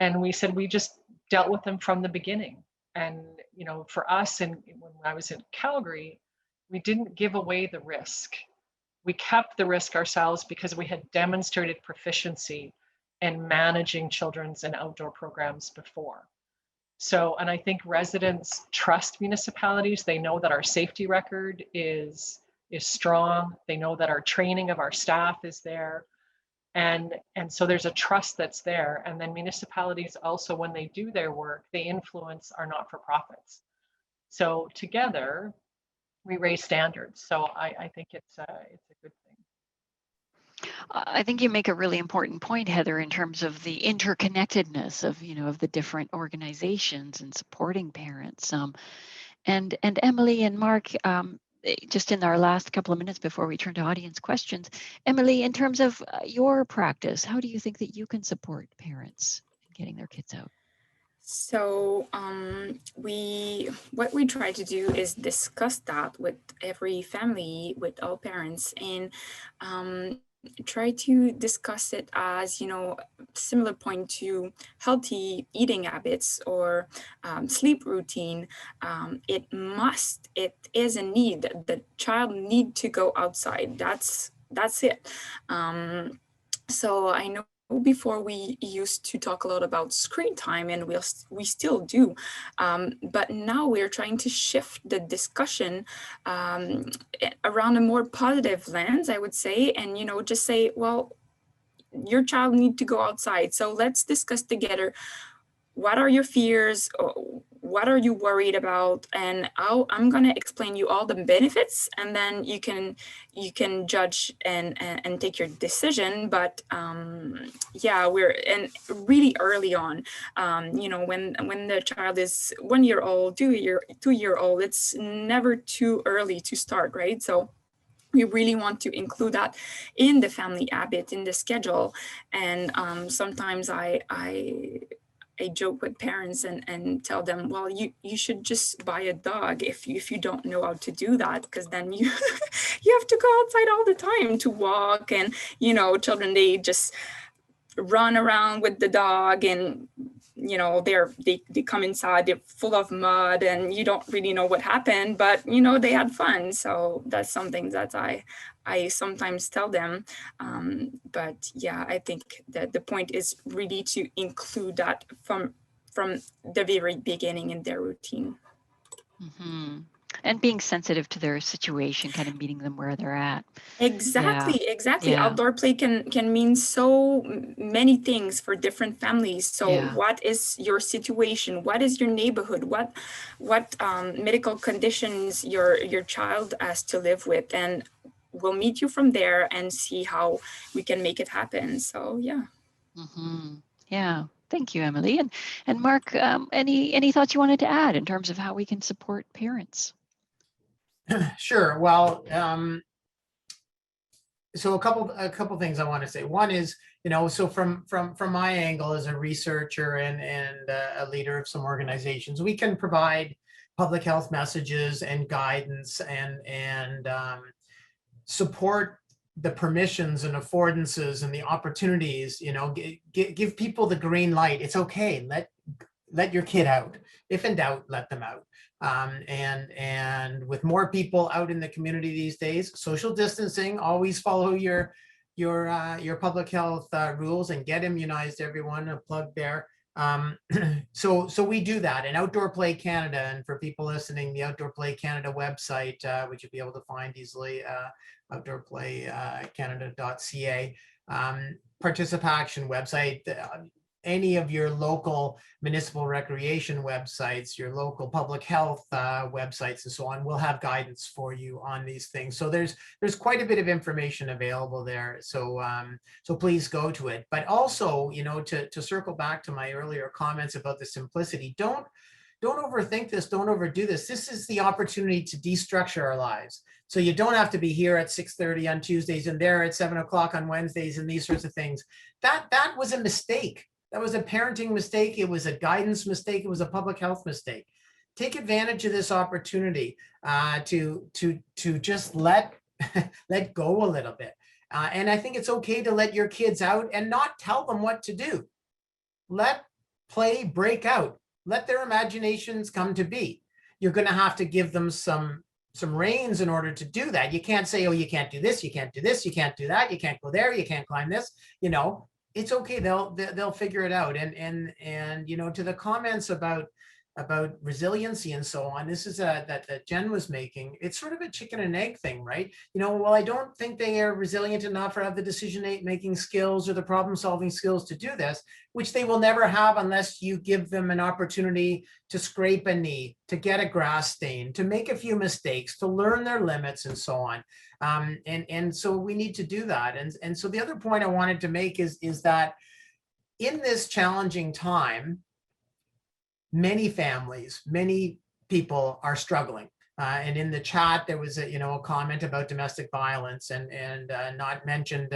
And we said, we just dealt with them from the beginning. And, you know, for us, and when I was in Calgary, we didn't give away the risk. We kept the risk ourselves because we had demonstrated proficiency in managing children's and outdoor programs before. So, and I think residents trust municipalities. They know that our safety record is strong. They know that our training of our staff is there. And so there's a trust that's there. And then municipalities also, when they do their work, they influence our not-for-profits. So together, we raise standards. So I think it's a good thing.
I think you make a really important point, Heather, in terms of the interconnectedness of, you know, of the different organizations and supporting parents. And Emily and Mark, just in our last couple of minutes before we turn to audience questions, Emily, in terms of your practice, how do you think that you can support parents in getting their kids out?
So what we try to do is discuss that with every family, with all parents, and try to discuss it as, you know, similar point to healthy eating habits or sleep routine. It is a need. The child need to go outside. That's it. So I know before we used to talk a lot about screen time, and we still do, but now we're trying to shift the discussion around a more positive lens, I would say, and, you know, just say, well, your child need to go outside, so let's discuss together, what are your fears, what are you worried about, and I'm going to explain you all the benefits, and then you can judge and take your decision. But yeah, we're really early on, you know, when the child is 1 year old, 2-year old, it's never too early to start, right? So we really want to include that in the family habit, in the schedule. And sometimes I joke with parents and tell them, well, you should just buy a dog if you don't know how to do that, because then you you have to go outside all the time to walk. And, you know, children, they just run around with the dog, and, you know, they come inside, they're full of mud, and you don't really know what happened, but, you know, they had fun. So that's something that I sometimes tell them. But yeah, I think that the point is really to include that from the very beginning in their routine.
Mm-hmm. And being sensitive to their situation, kind of meeting them where they're at.
Exactly.
Yeah.
Outdoor play can mean so many things for different families. So what is your situation? What is your neighborhood? What medical conditions your child has to live with? And we'll meet you from there and see how we can make it happen. So yeah.
Mm-hmm. Yeah. Thank you, Emily. And Mark, any thoughts you wanted to add in terms of how we can support parents?
Sure. Well, so a couple things I want to say. One is, you know, so from my angle as a researcher and a leader of some organizations, we can provide public health messages and guidance and support the permissions and affordances and the opportunities. You know, give people the green light. It's okay. Let your kid out. If in doubt, let them out. And with more people out in the community these days, social distancing, always follow your public health rules and get immunized, everyone. A plug there. So we do that. And Outdoor Play Canada, and for people listening, the Outdoor Play Canada website, which you'll be able to find easily, outdoorplaycanada.ca, participation website. any of your local municipal recreation websites, your local public health websites, and so on, will have guidance for you on these things. So there's quite a bit of information available there. So so please go to it. But also, you know, to circle back to my earlier comments about the simplicity, don't overthink this, don't overdo this. This is the opportunity to destructure our lives. So you don't have to be here at 6:30 on Tuesdays and there at 7 o'clock on Wednesdays and these sorts of things. That was a mistake. That was a parenting mistake. It was a guidance mistake. It was a public health mistake. Take advantage of this opportunity to just let go a little bit. And I think it's okay to let your kids out and not tell them what to do. Let play break out. Let their imaginations come to be. You're going to have to give them some reins in order to do that. You can't say, oh, you can't do this, you can't do this, you can't do that, you can't go there, you can't climb this. You know, it's okay. They'll figure it out. And you know, to the comments about resiliency and so on, this is that Jen was making. It's sort of a chicken and egg thing, right? You know, well, I don't think they are resilient enough or have the decision making skills or the problem solving skills to do this, which they will never have unless you give them an opportunity to scrape a knee, to get a grass stain, to make a few mistakes, to learn their limits and so on. And so we need to do that. And so the other point I wanted to make is that in this challenging time, many families, many people are struggling. And in the chat, there was a comment about domestic violence and not mentioned,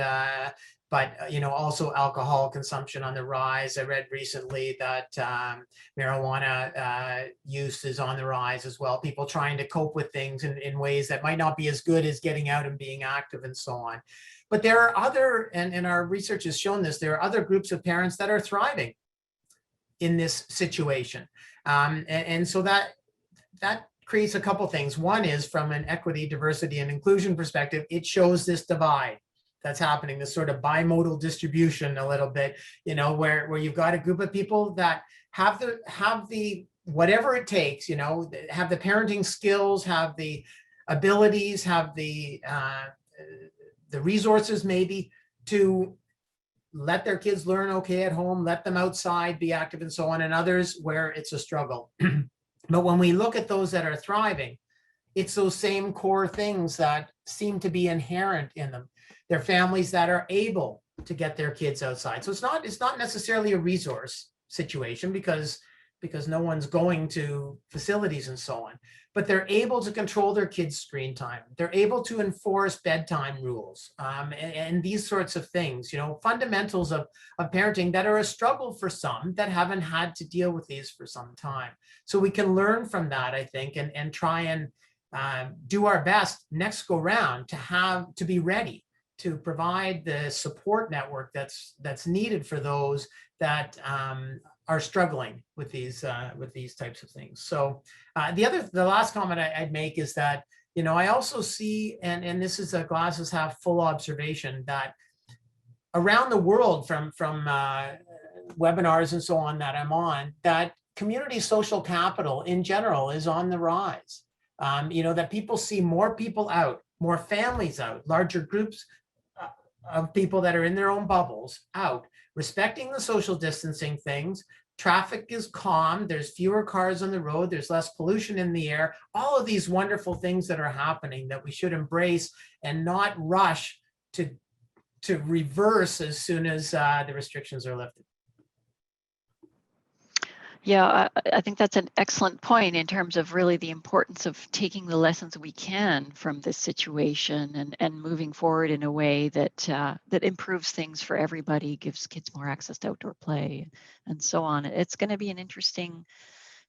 but also alcohol consumption on the rise. I read recently that marijuana use is on the rise as well. People trying to cope with things in ways that might not be as good as getting out and being active and so on. But there are other, and our research has shown this, there are other groups of parents that are thriving in this situation. And so that creates a couple things. One is from an equity, diversity, and inclusion perspective, it shows this divide that's happening, this sort of bimodal distribution a little bit, where you've got a group of people that have the whatever it takes, have the parenting skills, have the abilities, have the resources maybe to let their kids learn okay at home, let them outside, be active and so on, and others where it's a struggle. But when we look at those that are thriving, it's those same core things that seem to be inherent in them. They're families that are able to get their kids outside. So it's not necessarily a resource situation because no one's going to facilities and so on, but they're able to control their kids' screen time. They're able to enforce bedtime rules and these sorts of things, fundamentals of parenting that are a struggle for some that haven't had to deal with these for some time. So we can learn from that, I think, and try and do our best next go round to be ready to provide the support network that's needed for those that are struggling with these types of things. So the last comment I'd make is that, I also see, and this is a glasses half full observation, that around the world from webinars and so on that I'm on, that community social capital in general is on the rise. That people see more people out, more families out, larger groups of people that are in their own bubbles out, respecting the social distancing things. Traffic is calm, there's fewer cars on the road, there's less pollution in the air, all of these wonderful things that are happening that we should embrace and not rush to reverse as soon as the restrictions are lifted.
Yeah, I think that's an excellent point in terms of really the importance of taking the lessons we can from this situation and moving forward in a way that improves things for everybody, gives kids more access to outdoor play and so on. It's going to be an interesting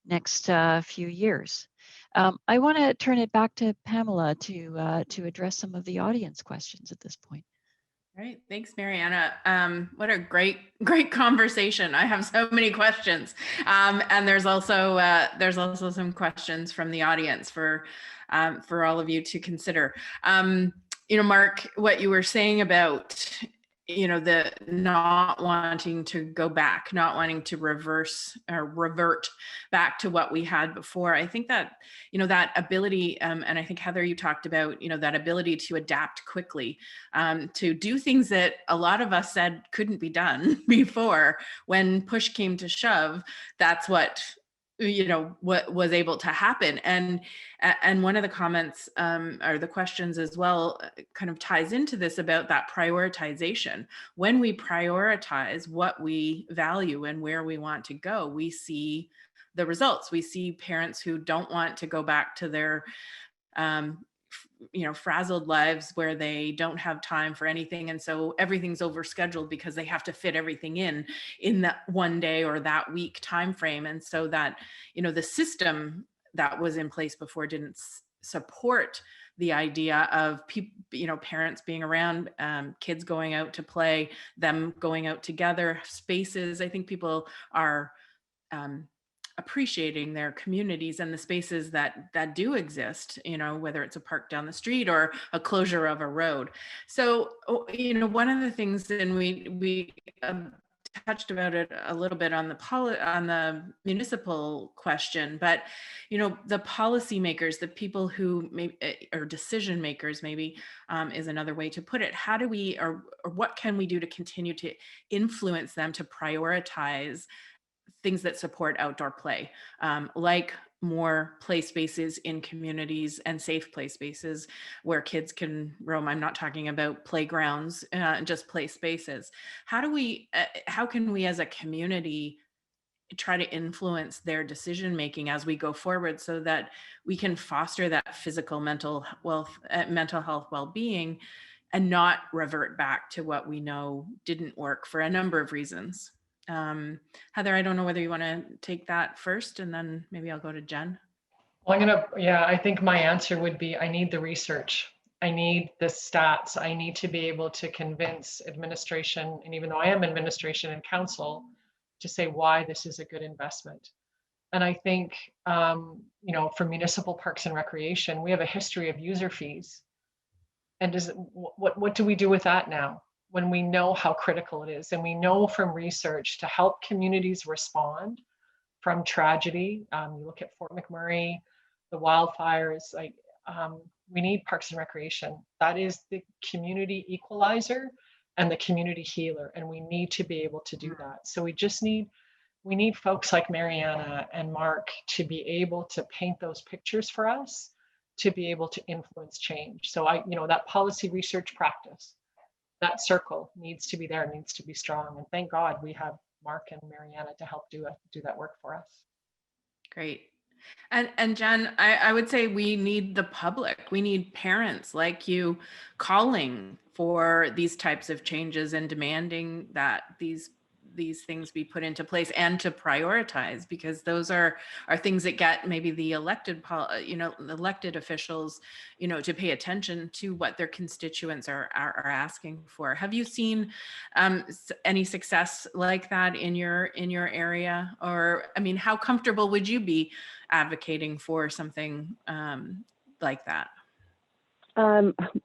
next few years. I want to turn it back to Pamela to address some of the audience questions at this point.
Great, thanks, Mariana. What a great conversation. I have so many questions, and there's also some questions from the audience for all of you to consider. Mark, what you were saying about the not wanting to go back, not wanting to reverse or revert back to what we had before. I think that, that ability, and I think Heather, you talked about, that ability to adapt quickly, to do things that a lot of us said couldn't be done before. When push came to shove, that's what what was able to happen. And one of the comments, or the questions as well, kind of ties into this about that prioritization. When we prioritize what we value and where we want to go, we see the results. We see parents who don't want to go back to their frazzled lives where they don't have time for anything, and so everything's overscheduled because they have to fit everything in that one day or that week time frame. And so that the system that was in place before didn't support the idea of parents being around, kids going out to play, them going out together, spaces. I think people are appreciating their communities and the spaces that do exist, whether it's a park down the street or a closure of a road. So, one of the things, and we touched about it a little bit on the municipal question, but the policymakers, the people who or decision makers, maybe is another way to put it. How do we, or what can we do to continue to influence them to prioritize things that support outdoor play, like more play spaces in communities and safe play spaces where kids can roam? I'm not talking about playgrounds, just play spaces. How can we as a community try to influence their decision making as we go forward, so that we can foster that physical, mental health, well-being, and not revert back to what we know didn't work for a number of reasons? Heather, I don't know whether you want to take that first, and then maybe I'll go to Jen.
Well, I think my answer would be, I need the research. I need the stats. I need to be able to convince administration, and even though I am administration and council, to say why this is a good investment. And I think, for municipal parks and recreation, we have a history of user fees. And what do we do with that now, when we know how critical it is? And we know from research, to help communities respond from tragedy, you look at Fort McMurray, the wildfires, we need parks and recreation. That is the community equalizer and the community healer, and we need to be able to do that. So we need folks like Mariana and Mark to be able to paint those pictures for us, to be able to influence change. So that policy research practice, that circle needs to be there, needs to be strong. And thank God we have Mark and Mariana to help do that work for us.
Great. And Jen, I would say we need the public. We need parents like you calling for these types of changes and demanding that these things be put into place, and to prioritize, because those are things that get maybe the elected officials, to pay attention to what their constituents are asking for. Have you seen any success like that in your area? Or, how comfortable would you be advocating for something like that?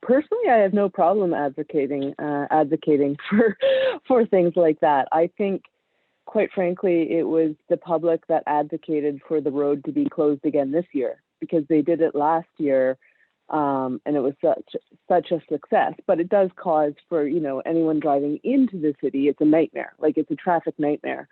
Personally, I have no problem advocating for things like that. I think, quite frankly, it was the public that advocated for the road to be closed again this year, because they did it last year, and it was such a success. But it does cause for anyone driving into the city, it's a nightmare. Like, it's a traffic nightmare.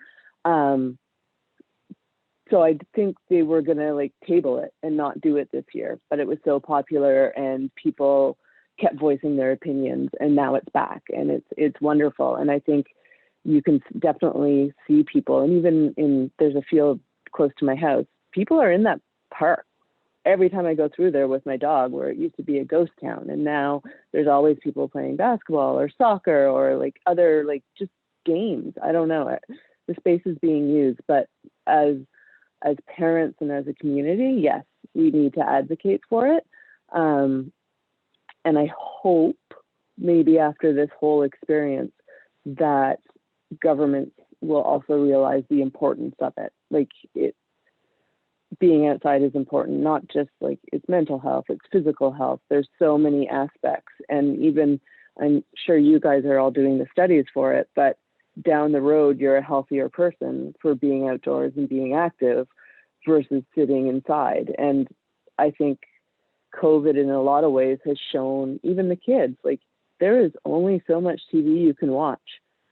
So I think they were going to table it and not do it this year, but it was so popular and people kept voicing their opinions, and now it's back, and it's wonderful. And I think you can definitely see people, and even there's a field close to my house, people are in that park every time I go through there with my dog, where it used to be a ghost town. And now there's always people playing basketball or soccer or other just games. I don't know. The space is being used, but as parents and as a community, yes, we need to advocate for it. And I hope maybe after this whole experience that governments will also realize the importance of it. Being outside is important, not just it's mental health, it's physical health. There's so many aspects. And even I'm sure you guys are all doing the studies for it, but down the road, you're a healthier person for being outdoors and being active versus sitting inside. And I think COVID in a lot of ways has shown even the kids, like, there is only so much TV you can watch.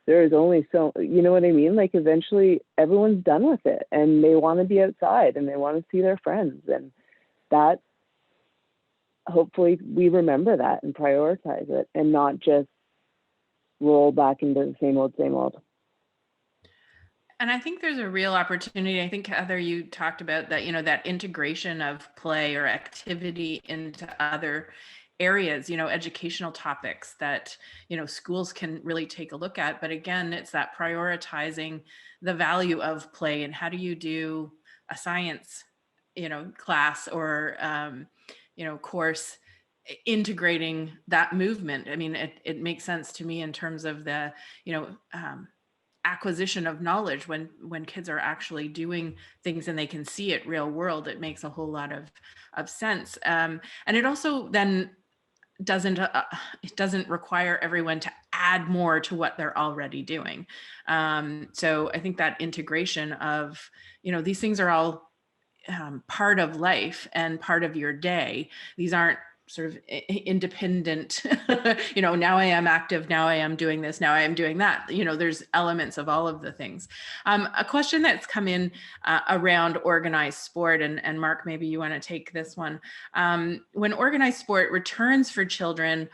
There is only so, you know what I mean? Like, eventually everyone's done with it and they want to be outside and they want to see their friends. And that, hopefully we remember that and prioritize it and not just roll back into the same old, same old.
And I think there's a real opportunity. I think, Heather, you talked about that, that integration of play or activity into other areas, educational topics that, schools can really take a look at. But again, it's that prioritizing the value of play, and how do you do a science, class or, course, integrating that movement. I mean, it makes sense to me in terms of the, acquisition of knowledge. When kids are actually doing things and they can see it real world, it makes a whole lot of sense. And it also then it doesn't require everyone to add more to what they're already doing. So I think that integration of, these things are all part of life and part of your day. These aren't sort of independent, now I am active, now I am doing this, now I am doing that. There's elements of all of the things. A question that's come in around organized sport, and Mark, maybe you want to take this one. When organized sport returns for children,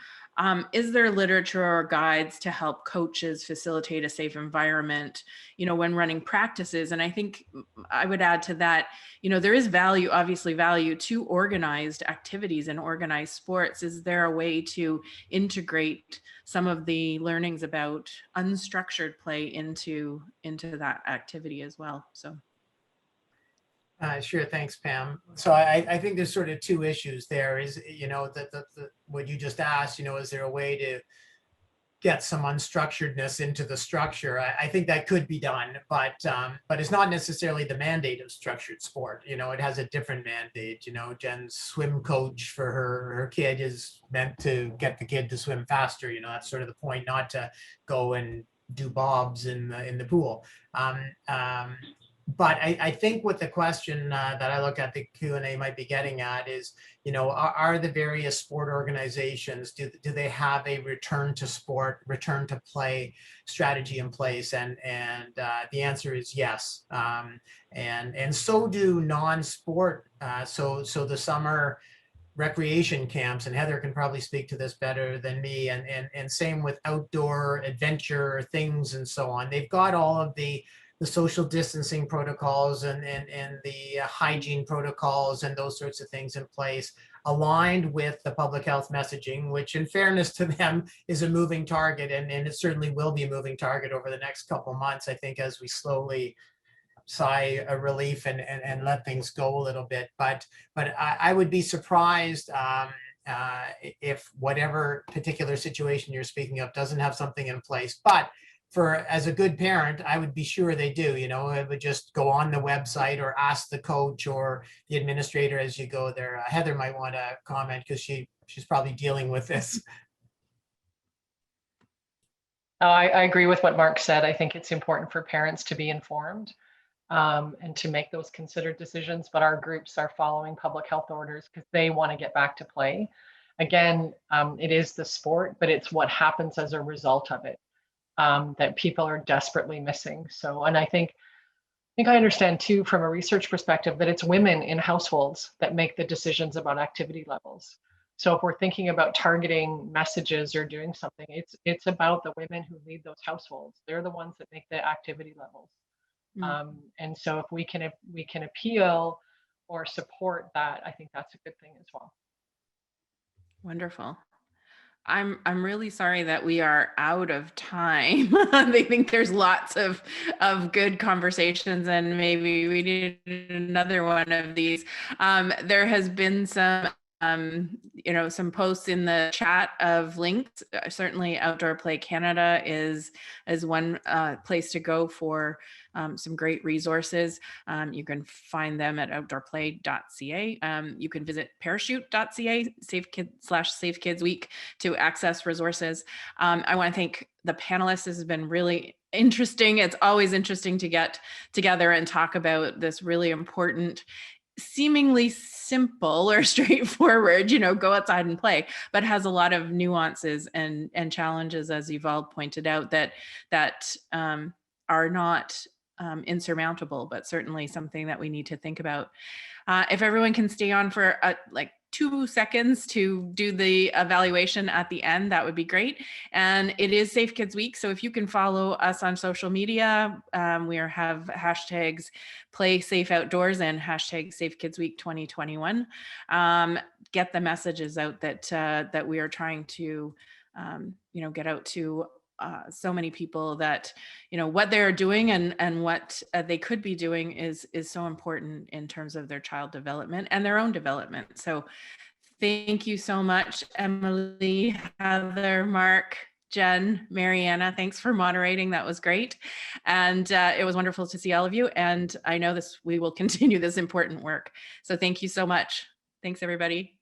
is there literature or guides to help coaches facilitate a safe environment, when running practices? And I think I would add to that, there is obviously value to organized activities and organized sports. Is there a way to integrate some of the learnings about unstructured play into that activity as well? So.
Sure. Thanks, Pam. So I think there's sort of two issues there. Is, what you just asked, is there a way to get some unstructuredness into the structure? I think that could be done, but it's not necessarily the mandate of structured sport. It has a different mandate. Jen's swim coach for her kid is meant to get the kid to swim faster. That's sort of the point, not to go and do bobs in the pool. But I think what the question that I look at the Q&A might be getting at is, are the various sport organizations, do they have a return to sport, return to play strategy in place? And the answer is yes. And so do non-sport. So the summer recreation camps, and Heather can probably speak to this better than me, and same with outdoor adventure things and so on. They've got all of the social distancing protocols and the hygiene protocols and those sorts of things in place, aligned with the public health messaging, which in fairness to them is a moving target, and it certainly will be a moving target over the next couple of months, I think, as we slowly sigh a relief and let things go a little bit. But I would be surprised if whatever particular situation you're speaking of doesn't have something in place. But as a good parent, I would be sure they do. I would just go on the website or ask the coach or the administrator as you go there. Heather might want to comment because she's probably dealing with this.
Oh, I agree with what Mark said. I think it's important for parents to be informed and to make those considered decisions. But our groups are following public health orders because they want to get back to play. Again, it is the sport, but it's what happens as a result of it that people are desperately missing. So, and I think I understand too, from a research perspective, that it's women in households that make the decisions about activity levels. So if we're thinking about targeting messages or doing something, it's about the women who lead those households. They're the ones that make the activity levels. And so if we can appeal or support that, I think that's a good thing as well.
Wonderful. I'm really sorry that we are out of time. I think there's lots of good conversations, and maybe we need another one of these. There has been some some posts in the chat of links. Certainly Outdoor Play Canada is one place to go for some great resources. You can find them at outdoorplay.ca. You can visit parachute.ca /Safe Kids Week to access resources. I want to thank the panelists. This has been really interesting. It's always interesting to get together and talk about this really important, seemingly simple or straightforward, go outside and play, but has a lot of nuances and challenges, as you've all pointed out, that are not insurmountable, but certainly something that we need to think about. If everyone can stay on for like 2 seconds to do the evaluation at the end, that would be great. And it is Safe Kids Week, so if you can follow us on social media, we have hashtags Play Safe Outdoors and hashtag Safe Kids Week 2021. Get the messages out that we are trying to get out to so many people, that what they're doing and what they could be doing is so important in terms of their child development and their own development. So thank you so much, Emily, Heather, Mark, Jen, Mariana. Thanks for moderating. That was great. And it was wonderful to see all of you. And I know we will continue this important work. So thank you so much. Thanks, everybody.